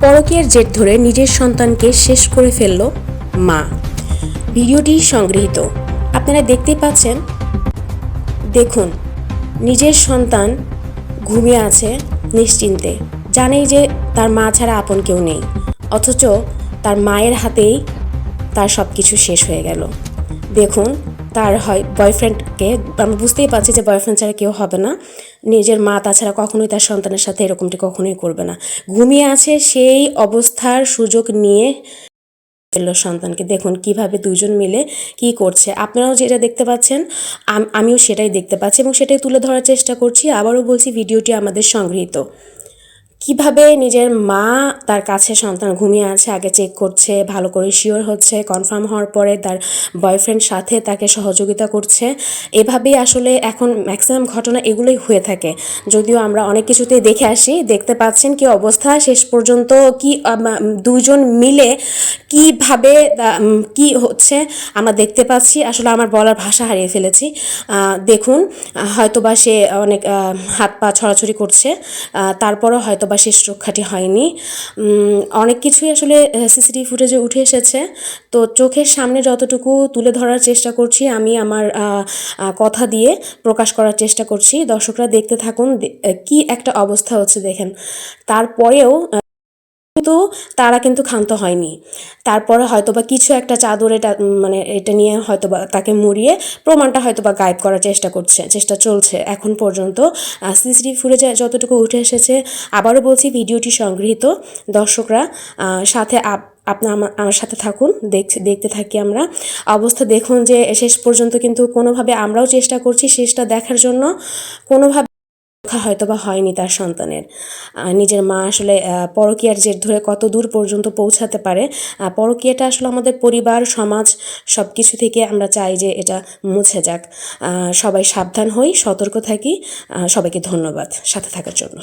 পরকীয়ার জের ধরে নিজের সন্তানকে শেষ করে ফেলল মা। ভিডিওটি সংগৃহীত। আপনারা দেখতেই পাচ্ছেন, দেখুন নিজের সন্তান ঘুমিয়ে আছে নিশ্চিন্তে, জানেই যে তার মা ছাড়া আপন কেউ নেই, অথচ তার মায়ের হাতেই তার সব কিছু শেষ হয়ে গেল। দেখুন তার হয় বয়ফ্রেন্ডকে, আমরা বুঝতেই পারছি যে বয়ফ্রেন্ড ছাড়া কেউ হবে না, নিজের মা তাছাড়া কখনোই তার সন্তানের সাথে এরকমটি কখনোই করবে না। ঘুমিয়ে আছে, সেই অবস্থার সুযোগ নিয়ে ফেললো সন্তানকে। দেখুন কিভাবে দুজন মিলে কি করছে, আপনারাও যেটা দেখতে পাচ্ছেন আমিও সেটাই দেখতে পাচ্ছি এবং সেটাই তুলে ধরার চেষ্টা করছি। আবারও বলছি, ভিডিওটি আমাদের সংগৃহীত। কিভাবে নিজের মা তার কাছে সন্তান ঘুমিয়ে আছে আগে চেক করছে, ভালো করে শিওর হচ্ছে, কনফার্ম হওয়ার পরে তার বয়ফ্রেন্ড সাথে তাকে সহযোগিতা করছে। এভাবেই আসলে এখন ম্যাক্সিমাম ঘটনা এগুলোই হয়ে থাকে। যদিও আমরা অনেক কিছুতেই দেখে আসি, দেখতে পাচ্ছেন কি অবস্থা শেষ পর্যন্ত, কি দুজন মিলে কিভাবে কি হচ্ছে আমরা দেখতে পাচ্ছি। আসলে আমার বলার ভাষা হারিয়ে ফেলেছি। দেখুন হয়তোবা সে অনেক হাত পা ছড়াছড়ি করছে, তারপরও হয়তো বা শেষ রক্ষাটি হয়নি। অনেক কিছুই আসলে সিসিটিভি ফুটেজে উঠে এসেছে, তো চোখের সামনে যতটুকু তুলে ধরার চেষ্টা করছি আমি আমার কথা দিয়ে প্রকাশ করার চেষ্টা করছি। দর্শকরা দেখতে থাকুন, কি একটা অবস্থা হচ্ছে দেখেন। তারপরেও কিন্তু তারা কিন্তু ক্ষান্ত হয়নি। তারপরে হয়তোবা কিছু একটা চাদর মানে এটা নিয়ে হয়তোবা তাকে মুড়িয়ে প্রমাণটা হয়তোবা গায়েব করার চেষ্টা চলছে এখন পর্যন্ত। সিসিটিভি ফুটেজে যতটুকু উঠে এসেছে, আবারও বলছি ভিডিওটি সংগৃহীত। দর্শকরা সাথে আপনার আমার সাথে থাকুন, দেখতে থাকি আমরা অবস্থা। দেখুন যে শেষ পর্যন্ত কিন্তু কোনোভাবে আমরাও চেষ্টা করছি শেষটা দেখার জন্য, কোনোভাবে হয়তো বা হয়নি তার সন্তানের। নিজের মা আসলে পরকীয়ার জের ধরে কত দূর পর্যন্ত পৌঁছাতে পারে। পরকীয়াটা আসলে আমাদের পরিবার সমাজ সব কিছু থেকে আমরা চাই যে এটা মুছে যাক। সবাই সাবধান হই, সতর্ক থাকি। সবাইকে ধন্যবাদ সাথে থাকার জন্য।